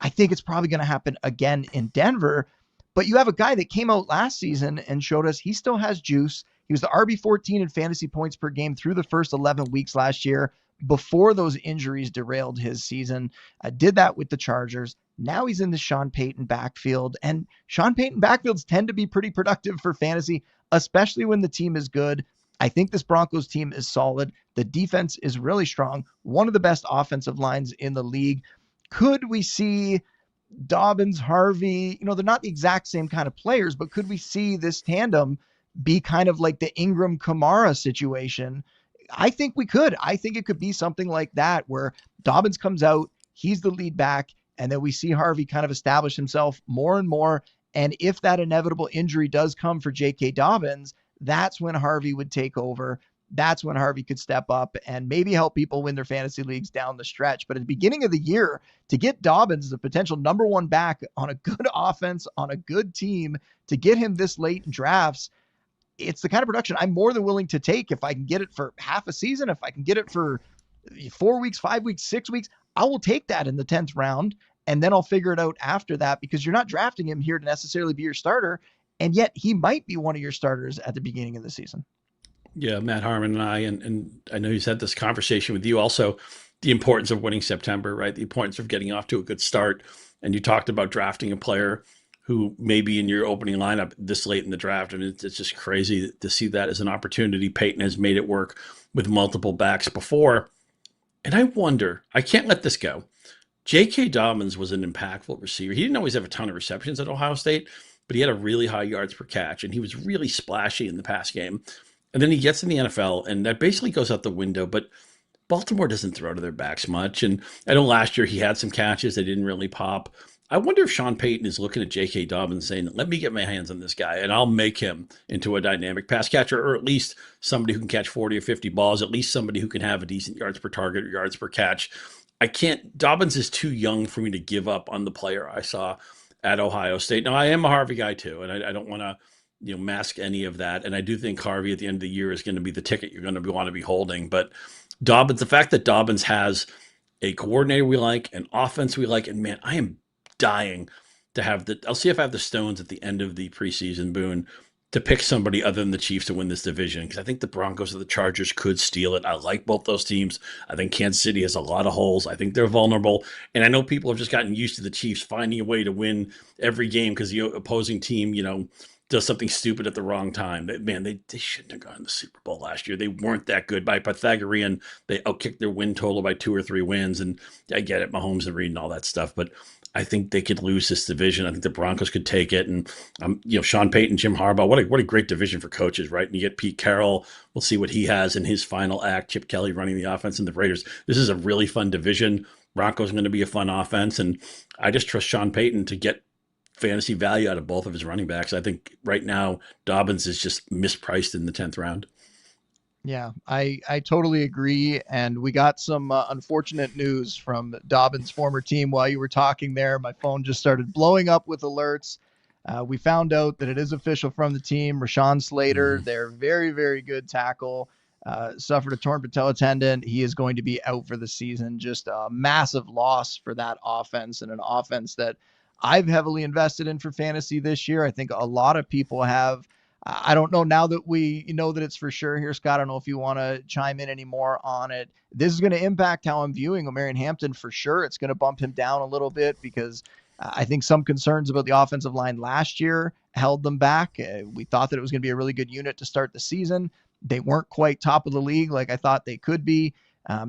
I think it's probably going to happen again in Denver. But you have a guy that came out last season and showed us he still has juice. He was the RB14 in fantasy points per game through the first 11 weeks last year, before those injuries derailed his season. Did that with the Chargers. Now he's in the Sean Payton backfield, and Sean Payton backfields tend to be pretty productive for fantasy, especially when the team is good. I think this Broncos team is solid. The defense is really strong. One of the best offensive lines in the league. Could we see Dobbins, Harvey, they're not the exact same kind of players, but could we see this tandem be kind of like the Ingram Kamara situation? I think we could. I think it could be something like that, where Dobbins comes out, he's the lead back, and then we see Harvey kind of establish himself more and more. And if that inevitable injury does come for J.K. Dobbins, that's when Harvey would take over. That's when Harvey could step up and maybe help people win their fantasy leagues down the stretch. But at the beginning of the year, to get Dobbins as a potential number one back on a good offense, on a good team, to get him this late in drafts, it's the kind of production I'm more than willing to take. If I can get it for half a season, if I can get it for 4 weeks, 5 weeks, 6 weeks, I will take that in the 10th round. And then I'll figure it out after that, because you're not drafting him here to necessarily be your starter. And yet he might be one of your starters at the beginning of the season. Yeah, Matt Harmon and I know he's had this conversation with you also, the importance of winning September, right? The importance of getting off to a good start. And you talked about drafting a player who may be in your opening lineup this late in the draft. And it's just crazy to see that as an opportunity. Peyton has made it work with multiple backs before. And I wonder, I can't let this go. J.K. Dobbins was an impactful receiver. He didn't always have a ton of receptions at Ohio State, but he had a really high yards per catch, and he was really splashy in the pass game. And then he gets in the NFL, and that basically goes out the window. But Baltimore doesn't throw to their backs much. And I know last year he had some catches that didn't really pop. I wonder if Sean Payton is looking at J.K. Dobbins saying, let me get my hands on this guy and I'll make him into a dynamic pass catcher, or at least somebody who can catch 40 or 50 balls, at least somebody who can have a decent yards per target or yards per catch. Dobbins is too young for me to give up on the player I saw at Ohio State. Now, I am a Harvey guy too, and I don't want to mask any of that. And I do think Harvey at the end of the year is going to be the ticket you're going to want to be holding. But Dobbins, the fact that Dobbins has a coordinator we like, an offense we like, and man, I am dying to have I'll see if I have the stones at the end of the preseason, Boone, to pick somebody other than the Chiefs to win this division, because I think the Broncos or the Chargers could steal it. I like both those teams. I think Kansas City has a lot of holes. I think they're vulnerable. And I know people have just gotten used to the Chiefs finding a way to win every game because the opposing team, does something stupid at the wrong time. Man, they shouldn't have gone to the Super Bowl last year. They weren't that good. By Pythagorean, they outkicked their win total by 2 or 3 wins. And I get it, Mahomes and Reed and all that stuff. But I think they could lose this division. I think the Broncos could take it. And, Sean Payton, Jim Harbaugh, what a great division for coaches, right? And you get Pete Carroll. We'll see what he has in his final act. Chip Kelly running the offense and the Raiders. This is a really fun division. Broncos are going to be a fun offense. And I just trust Sean Payton to get fantasy value out of both of his running backs. I think right now Dobbins is just mispriced in the 10th round. Yeah, I totally agree. And we got some unfortunate news from Dobbins' former team while you were talking there. My phone just started blowing up with alerts. We found out that it is official from the team. Rashawn Slater, their very, very good tackle, suffered a torn patella tendon. He is going to be out for the season. Just a massive loss for that offense, and an offense that I've heavily invested in for fantasy this year. I think a lot of people have. I don't know now that we know that it's for sure here, Scott. I don't know if you want to chime in any more on it. This is going to impact how I'm viewing Omarion Hampton for sure. It's going to bump him down a little bit because I think some concerns about the offensive line last year held them back. We thought that it was going to be a really good unit to start the season. They weren't quite top of the league like I thought they could be.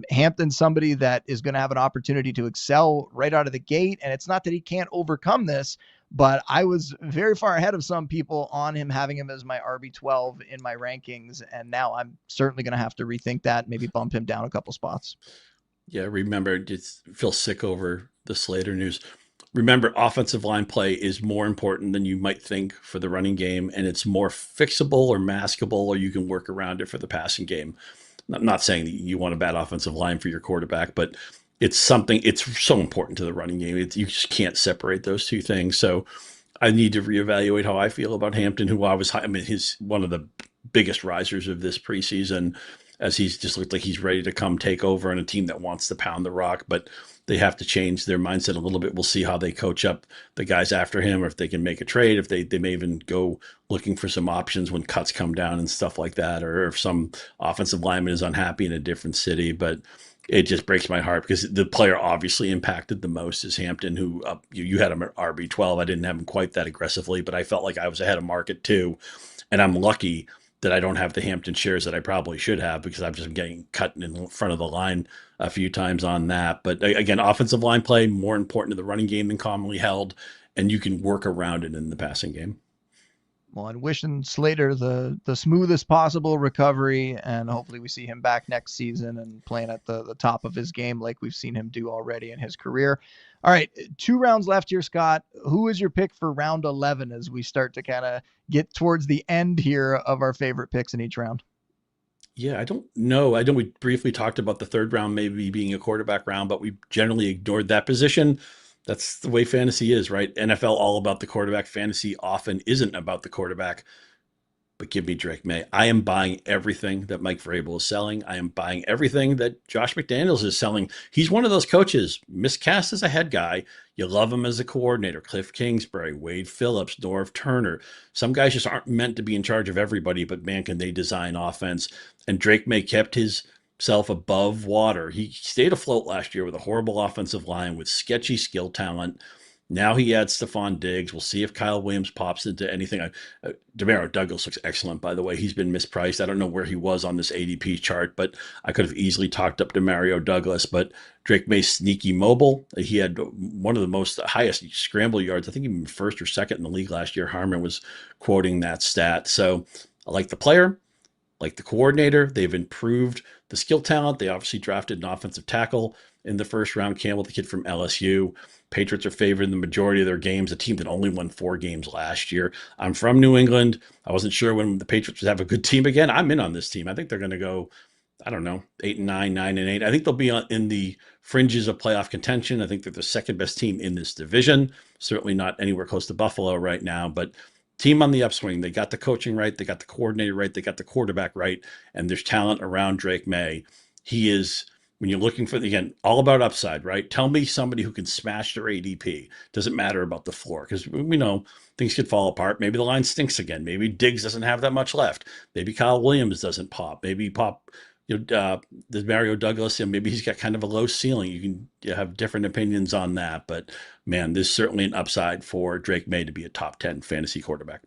Hampton's somebody that is going to have an opportunity to excel right out of the gate. And it's not that he can't overcome this, but I was very far ahead of some people on him, having him as my RB12 in my rankings. And now I'm certainly going to have to rethink that, maybe bump him down a couple spots. Yeah, remember, just feel sick over the Slater news. Remember, offensive line play is more important than you might think for the running game, and it's more fixable or maskable, or you can work around it for the passing game. I'm not saying that you want a bad offensive line for your quarterback, but it's so important to the running game. You just can't separate those two things. So I need to reevaluate how I feel about Hampton, who he's one of the biggest risers of this preseason, as he's just looked like he's ready to come take over on a team that wants to pound the rock, but they have to change their mindset a little bit. We'll see how they coach up the guys after him, or if they can make a trade, if they may even go looking for some options when cuts come down and stuff like that, or if some offensive lineman is unhappy in a different city. But it just breaks my heart because the player obviously impacted the most is Hampton, who you had him at RB12. I didn't have him quite that aggressively, but I felt like I was ahead of market too. And I'm lucky that I don't have the Hampton shares that I probably should have, because I've just been getting cut in front of the line a few times on that. But again, offensive line play, more important to the running game than commonly held, and you can work around it in the passing game. Well, I'm wishing Slater the smoothest possible recovery, and hopefully we see him back next season and playing at the top of his game like we've seen him do already in his career. All right, 2 rounds left here, Scott. Who is your pick for round 11 as we start to kind of get towards the end here of our favorite picks in each round? Yeah, I don't know. I know we briefly talked about the 3rd round maybe being a quarterback round, but we generally ignored that position. That's the way fantasy is, right? NFL all about the quarterback. Fantasy often isn't about the quarterback. But give me Drake May. I am buying everything that Mike Vrabel is selling. I am buying everything that Josh McDaniels is selling. He's one of those coaches, miscast as a head guy. You love him as a coordinator. Cliff Kingsbury, Wade Phillips, Norv Turner. Some guys just aren't meant to be in charge of everybody, but man, can they design offense. And Drake May kept himself above water. He stayed afloat last year with a horrible offensive line with sketchy skill talent. Now he adds Stephon Diggs. We'll see if Kyle Williams pops into anything. Demario Douglas looks excellent, by the way. He's been mispriced. I don't know where he was on this ADP chart, but I could have easily talked up Demario Douglas. But Drake May's sneaky mobile. He had one of the highest scramble yards, I think even 1st or 2nd in the league last year. Harmon was quoting that stat. So I like the player. like the coordinator. They've improved the skill talent. They obviously drafted an offensive tackle in the first round, Campbell, the kid from LSU. Patriots are favored in the majority of their games, a team that only won 4 games last year. I'm from New England. I wasn't sure when the Patriots would have a good team again. I'm in on this team. I think they're going to go, I don't know, 8-9, 9-8. I think they'll be in the fringes of playoff contention. I think they're the second best team in this division. Certainly not anywhere close to Buffalo right now, but team on the upswing. They got the coaching right. They got the coordinator right. They got the quarterback right. And there's talent around Drake May. He is, when you're looking for, again, all about upside, right? Tell me somebody who can smash their ADP. Doesn't matter about the floor, because we know things could fall apart. Maybe the line stinks again. Maybe Diggs doesn't have that much left. Maybe Kyle Williams doesn't pop. Maybe pop, there's Mario Douglas, and maybe he's got kind of a low ceiling. You can have different opinions on that, but man, there's certainly an upside for Drake May to be a top 10 fantasy quarterback.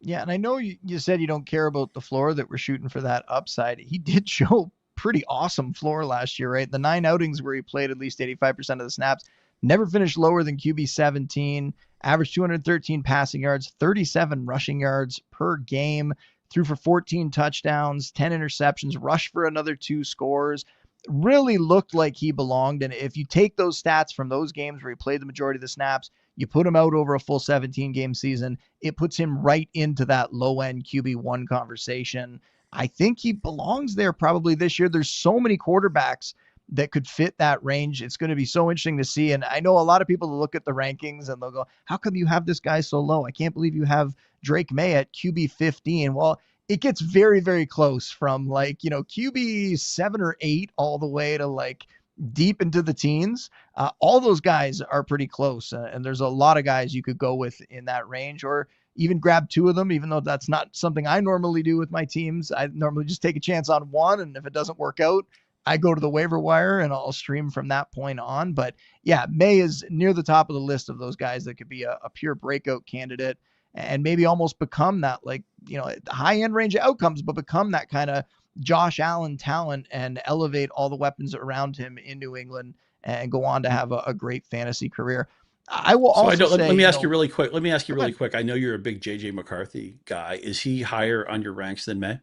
Yeah, and I know you said you don't care about the floor, that we're shooting for that upside. He did show pretty awesome floor last year, right? The 9 outings where he played at least 85% of the snaps, never finished lower than QB 17, averaged 213 passing yards, 37 rushing yards per game, threw for 14 touchdowns, 10 interceptions, rushed for another 2 scores. Really looked like he belonged. And if you take those stats from those games where he played the majority of the snaps, you put him out over a full 17 game season, it puts him right into that low end QB1 conversation. I think he belongs there probably this year. There's so many quarterbacks that could fit that range. It's going to be so interesting to see. And I know a lot of people look at the rankings and they'll go, how come you have this guy so low? I can't believe you have Drake May at QB 15. Well, it gets very, very close from QB 7 or 8 all the way to deep into the teens. All those guys are pretty close. And there's a lot of guys you could go with in that range, or even grab 2 of them, even though that's not something I normally do with my teams. I normally just take a chance on one. And if it doesn't work out, I go to the waiver wire and I'll stream from that point on. But yeah, May is near the top of the list of those guys that could be a pure breakout candidate and maybe almost become that high end range of outcomes, but become that kind of Josh Allen talent and elevate all the weapons around him in New England and go on to have a great fantasy career. I will also say, let me ask you really quick. I know you're a big JJ McCarthy guy. Is he higher on your ranks than May?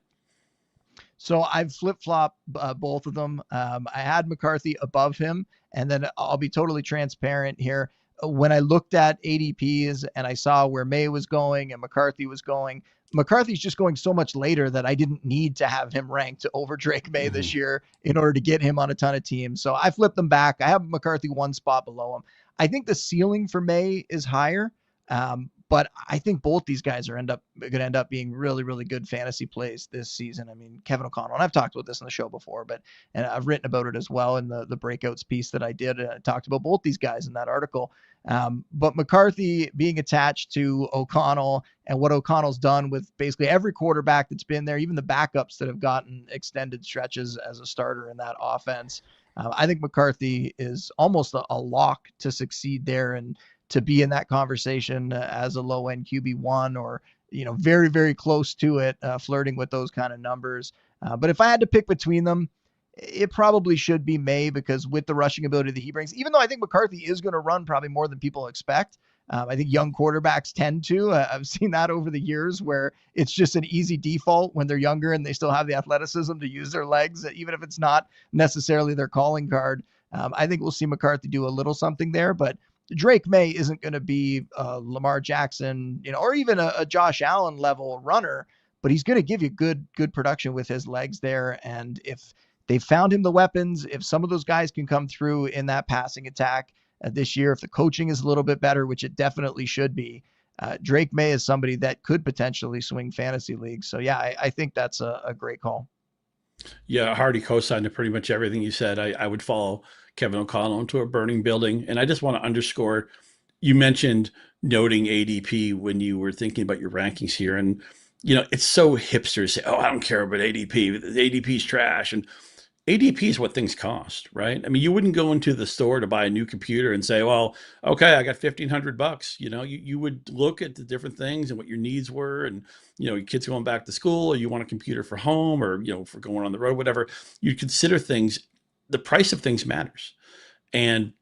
So I've flip-flopped both of them. I had McCarthy above him, and then I'll be totally transparent here. When I looked at ADPs and I saw where May was going and McCarthy was going, McCarthy's just going so much later that I didn't need to have him ranked over Drake May this year in order to get him on a ton of teams. So I flipped them back. I have McCarthy 1 spot below him. I think the ceiling for May is higher. But I think both these guys are going to end up being really, really good fantasy plays this season. I mean, Kevin O'Connell, and I've talked about this on the show before, and I've written about it as well in the breakouts piece that I did. I talked about both these guys in that article. But McCarthy being attached to O'Connell and what O'Connell's done with basically every quarterback that's been there, even the backups that have gotten extended stretches as a starter in that offense. I think McCarthy is almost a lock to succeed there and to be in that conversation as a low end QB1 or, very, very close to it, flirting with those kind of numbers. But if I had to pick between them, it probably should be May, because with the rushing ability that he brings, even though I think McCarthy is going to run probably more than people expect. I think young quarterbacks tend to. I've seen that over the years where it's just an easy default when they're younger and they still have the athleticism to use their legs, even if it's not necessarily their calling card. I think we'll see McCarthy do a little something there, but Drake May isn't going to be Lamar Jackson, or even a Josh Allen level runner, but he's going to give you good production with his legs there. And if they found him the weapons, if some of those guys can come through in that passing attack this year, if the coaching is a little bit better, which it definitely should be, Drake May is somebody that could potentially swing fantasy leagues. So yeah, I think that's a great call. Yeah, Hardy co-signed to pretty much everything you said. I would follow Kevin O'Connell into a burning building. And I just want to underscore, you mentioned noting ADP when you were thinking about your rankings here. And, it's so hipster to say, oh, I don't care about ADP. The ADP's trash. And ADP is what things cost, right? I mean, you wouldn't go into the store to buy a new computer and say, well, okay, I got $1,500. You would look at the different things and what your needs were. And, your kids going back to school, or you want a computer for home, or, for going on the road, whatever. You consider things. The price of things matters. And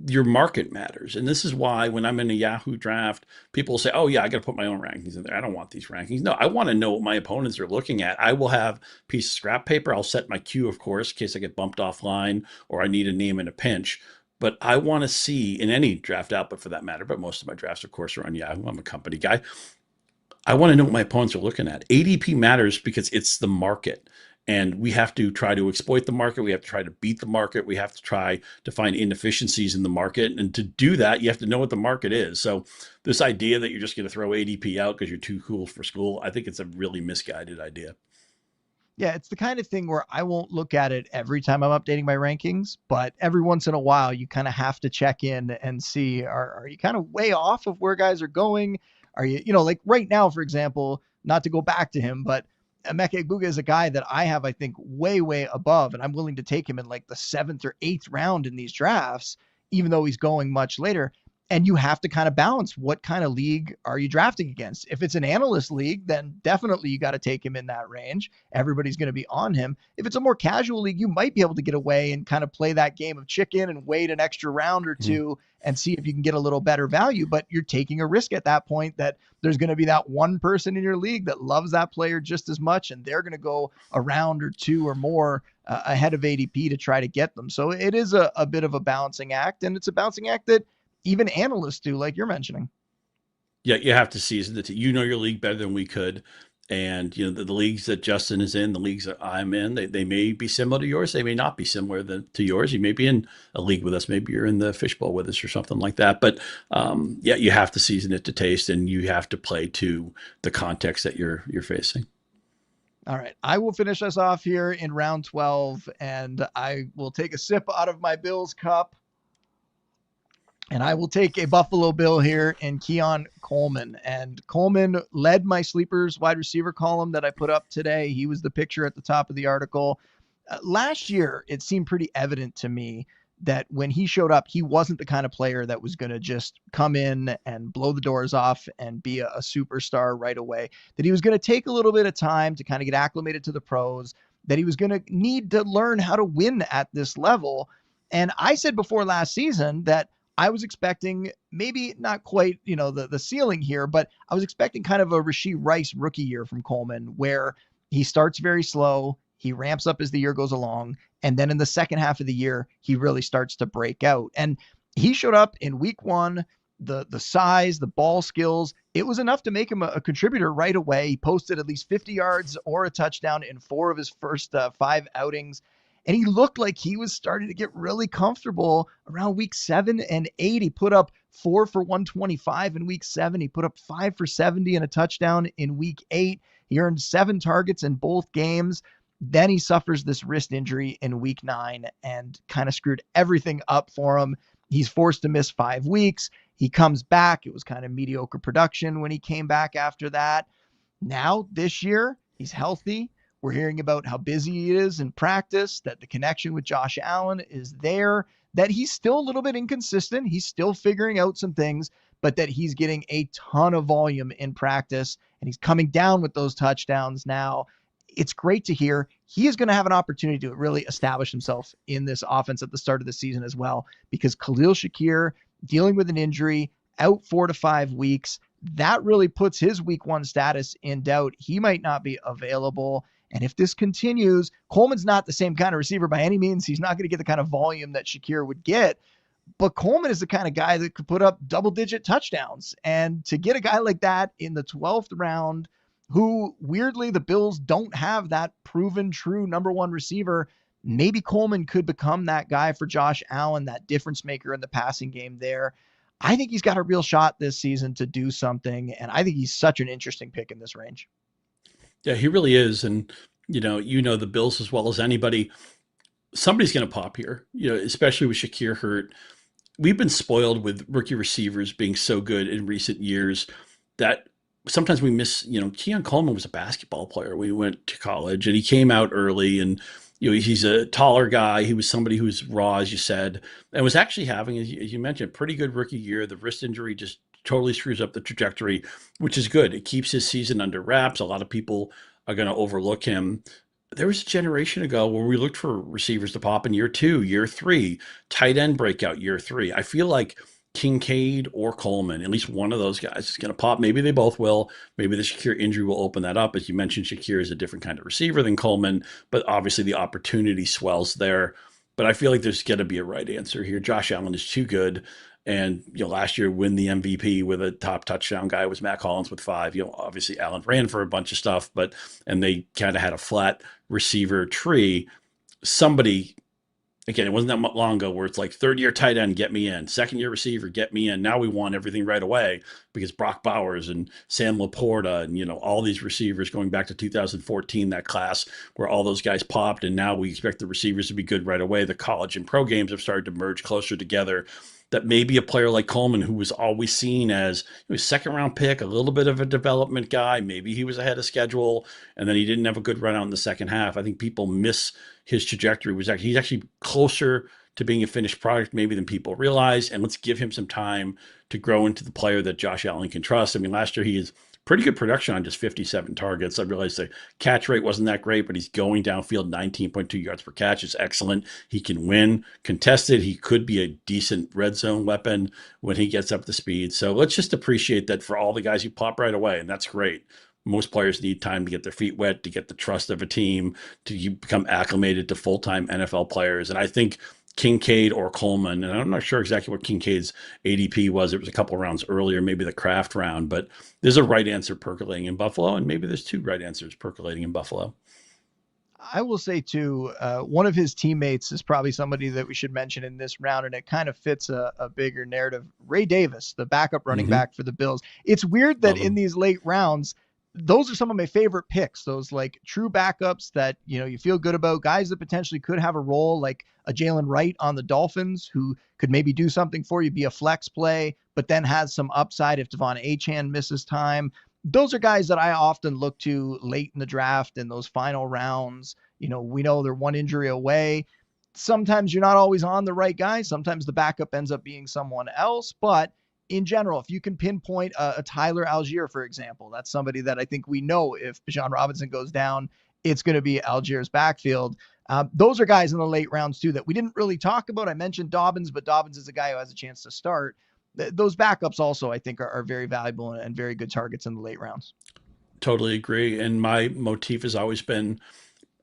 your market matters. And this is why when I'm in a Yahoo draft, people say, oh, yeah, I got to put my own rankings in there. I don't want these rankings. No, I want to know what my opponents are looking at. I will have a piece of scrap paper. I'll set my queue, of course, in case I get bumped offline or I need a name in a pinch. But I want to see in any draft output for that matter, but most of my drafts, of course, are on Yahoo. I'm a company guy. I want to know what my opponents are looking at. ADP matters because it's the market. And we have to try to exploit the market. We have to try to beat the market. We have to try to find inefficiencies in the market. And to do that, you have to know what the market is. So this idea that you're just going to throw ADP out because you're too cool for school, I think it's a really misguided idea. Yeah, it's the kind of thing where I won't look at it every time I'm updating my rankings, but every once in a while you kind of have to check in and see, are you kind of way off of where guys are going? Are you know, like right now, for example, not to go back to him, but Emeka Egbuka is a guy that I have, I think, way above, and I'm willing to take him in like the 7th or 8th round in these drafts, even though he's going much later. And you have to kind of balance what kind of league are you drafting against. If it's an analyst league, then definitely you got to take him in that range. Everybody's going to be on him. If it's a more casual league, you might be able to get away and kind of play that game of chicken and wait an extra round or two and see if you can get a little better value. But you're taking a risk at that point that there's going to be that one person in your league that loves that player just as much, and they're going to go a round or two or more ahead of ADP to try to get them. So it is a bit of a balancing act, and it's a balancing act that even analysts do, like you're mentioning. Yeah, you have to season it. You know your league better than we could. And you know the leagues that Justin is in, the leagues that I'm in, they may be similar to yours. They may not be similar to yours. You may be in a league with us. Maybe you're in the fishbowl with us or something like that. But yeah, you have to season it to taste, and you have to play to the context that you're facing. All right, I will finish us off here in round 12, and I will take a sip out of my Bills cup. And I will take a Buffalo Bill here in Keon Coleman. And Coleman led my sleepers wide receiver column that I put up today. He was the picture at the top of the article. Last year, it seemed pretty evident to me that when he showed up, he wasn't the kind of player that was going to just come in and blow the doors off and be a superstar right away, that he was going to take a little bit of time to kind of get acclimated to the pros, that he was going to need to learn how to win at this level. And I said before last season that I was expecting maybe not quite, the ceiling here, but I was expecting kind of a Rashee Rice rookie year from Coleman, where he starts very slow, he ramps up as the year goes along, and then in the second half of the year, he really starts to break out. And he showed up in week 1, the size, the ball skills, it was enough to make him a contributor right away. He posted at least 50 yards or a touchdown in 4 of his first 5 outings. And he looked like he was starting to get really comfortable around week 7 and 8. He put up 4 for 125 in week 7. He put up 5 for 70 and a touchdown in week 8. He earned 7 targets in both games. Then he suffers this wrist injury in week 9 and kind of screwed everything up for him. He's forced to miss 5 weeks. He comes back. It was kind of mediocre production when he came back after that. Now, this year, he's healthy. We're hearing about how busy he is in practice, that the connection with Josh Allen is there, that he's still a little bit inconsistent. He's still figuring out some things, but that he's getting a ton of volume in practice, and he's coming down with those touchdowns now. It's great to hear. He is going to have an opportunity to really establish himself in this offense at the start of the season as well, because Khalil Shakir dealing with an injury, out 4 to 5 weeks, that really puts his week 1 status in doubt. He might not be available. And if this continues, Coleman's not the same kind of receiver by any means. He's not going to get the kind of volume that Shakir would get. But Coleman is the kind of guy that could put up double-digit touchdowns. And to get a guy like that in the 12th round, who weirdly the Bills don't have that proven true number 1 receiver, maybe Coleman could become that guy for Josh Allen, that difference maker in the passing game there. I think he's got a real shot this season to do something. And I think he's such an interesting pick in this range. Yeah, he really is. And, you know the Bills as well as anybody. Somebody's going to pop here, especially with Shakir hurt. We've been spoiled with rookie receivers being so good in recent years that sometimes we miss, Keon Coleman was a basketball player. We went to college and he came out early, and, he's a taller guy. He was somebody who was raw, as you said, and was actually having, as you mentioned, a pretty good rookie year. The wrist injury just totally screws up the trajectory, which is good. It keeps his season under wraps. A lot of people are going to overlook him. there was a generation ago where we looked for receivers to pop in year 2, year 3, tight end breakout year 3. I feel like Kincaid or Coleman, at least one of those guys is going to pop. Maybe they both will. Maybe the Shakir injury will open that up. As you mentioned, Shakir is a different kind of receiver than Coleman, but obviously the opportunity swells there. But I feel like there's going to be a right answer here. Josh Allen is too good. And last year, win the MVP with a top touchdown guy was Matt Collins with 5. Obviously Allen ran for a bunch of stuff, and they kind of had a flat receiver tree. Somebody, again, it wasn't that long ago where it's like 3rd-year tight end, get me in. 2nd-year receiver, get me in. Now we want everything right away because Brock Bowers and Sam Laporta and, all these receivers going back to 2014, that class where all those guys popped. And now we expect the receivers to be good right away. The college and pro games have started to merge closer together. That maybe a player like Coleman, who was always seen as a 2nd-round pick, a little bit of a development guy, maybe he was ahead of schedule, and then he didn't have a good run out in the second half. I think people miss his trajectory. He's actually closer to being a finished product maybe than people realize, and let's give him some time to grow into the player that Josh Allen can trust. I mean, last year he is pretty good production on just 57 targets. I realized the catch rate wasn't that great, but he's going downfield 19.2 yards per catch is excellent. He can win contested. He could be a decent red zone weapon when he gets up to speed. So let's just appreciate that for all the guys who pop right away, and that's great. Most players need time to get their feet wet, to get the trust of a team, to become acclimated to full-time NFL players. And I think Kincaid or Coleman, and I'm not sure exactly what Kincaid's ADP was. It was a couple rounds earlier, maybe the Kraft round, but there's a right answer percolating in Buffalo, and maybe there's 2 right answers percolating in Buffalo. I will say too, one of his teammates is probably somebody that we should mention in this round, and it kind of fits a bigger narrative. Ray Davis, the backup running back for the Bills. It's weird that in these late rounds, those are some of my favorite picks. Those like true backups that, you feel good about, guys that potentially could have a role, like a Jaylen Wright on the Dolphins, who could maybe do something for you, be a flex play, but then has some upside if Devon Achane misses time. Those are guys that I often look to late in the draft in those final rounds. We know they're one injury away. Sometimes you're not always on the right guy. Sometimes the backup ends up being someone else, but in general, if you can pinpoint a Tyler Algier, for example, that's somebody that I think we know if Bijan Robinson goes down, it's going to be Algier's backfield. Those are guys in the late rounds too that we didn't really talk about. I mentioned Dobbins, but Dobbins is a guy who has a chance to start. Those backups also, I think, are very valuable and very good targets in the late rounds. Totally agree. And my motif has always been,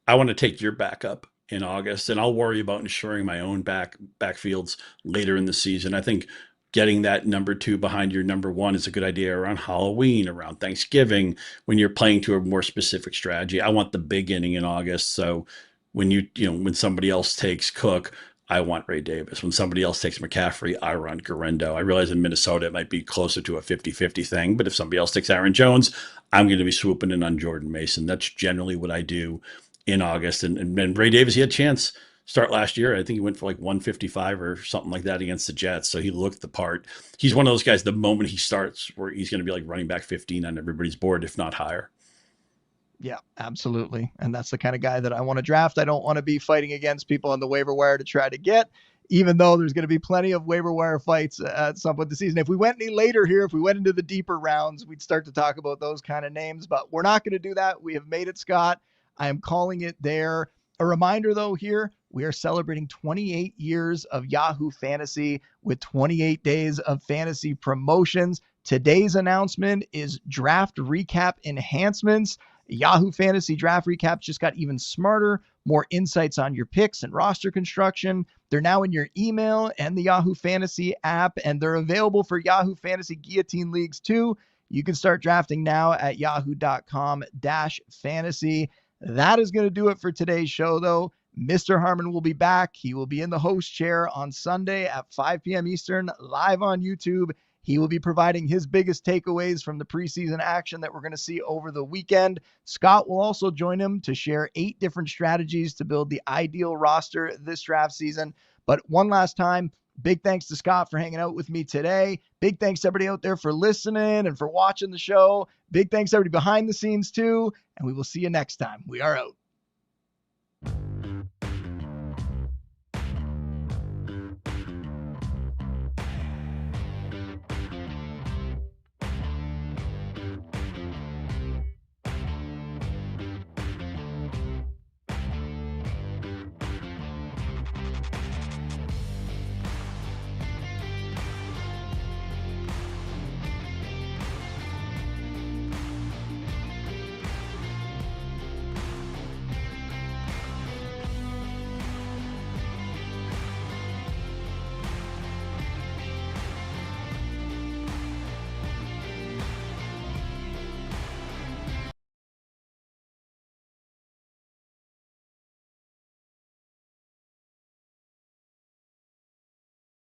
I want to take your backup in August, and I'll worry about ensuring my own backfields later in the season. I think getting that number 2 behind your number 1 is a good idea around Halloween, around Thanksgiving, when you're playing to a more specific strategy. I want the big inning in August. So when when somebody else takes Cook, I want Ray Davis. When somebody else takes McCaffrey, I run Garendo. I realize in Minnesota it might be closer to a 50-50 thing, but if somebody else takes Aaron Jones, I'm going to be swooping in on Jordan Mason. That's generally what I do in August. And Ray Davis, he had a chance start last year. I think he went for like 155 or something like that against the Jets. So he looked the part. He's one of those guys, the moment he starts, where he's going to be like running back 15 on everybody's board, if not higher. Yeah, absolutely. And that's the kind of guy that I want to draft. I don't want to be fighting against people on the waiver wire to try to get, even though there's going to be plenty of waiver wire fights at some point this season. If we went any later here, if we went into the deeper rounds, we'd start to talk about those kind of names, but we're not going to do that. We have made it, Scott. I am calling it there. A reminder, though, here, we are celebrating 28 years of Yahoo Fantasy with 28 days of fantasy promotions. Today's announcement is draft recap enhancements. Yahoo Fantasy Draft Recaps just got even smarter, more insights on your picks and roster construction. They're now in your email and the Yahoo Fantasy app, and they're available for Yahoo Fantasy Guillotine Leagues too. You can start drafting now at yahoo.com/fantasy. That is going to do it for today's show, though. Mr. Harmon will be back. He will be in the host chair on Sunday at 5 p.m. Eastern, live on YouTube. He will be providing his biggest takeaways from the preseason action that we're going to see over the weekend. Scott will also join him to share 8 different strategies to build the ideal roster this draft season. But one last time, big thanks to Scott for hanging out with me today. Big thanks to everybody out there for listening and for watching the show. Big thanks to everybody behind the scenes too. And we will see you next time. We are out.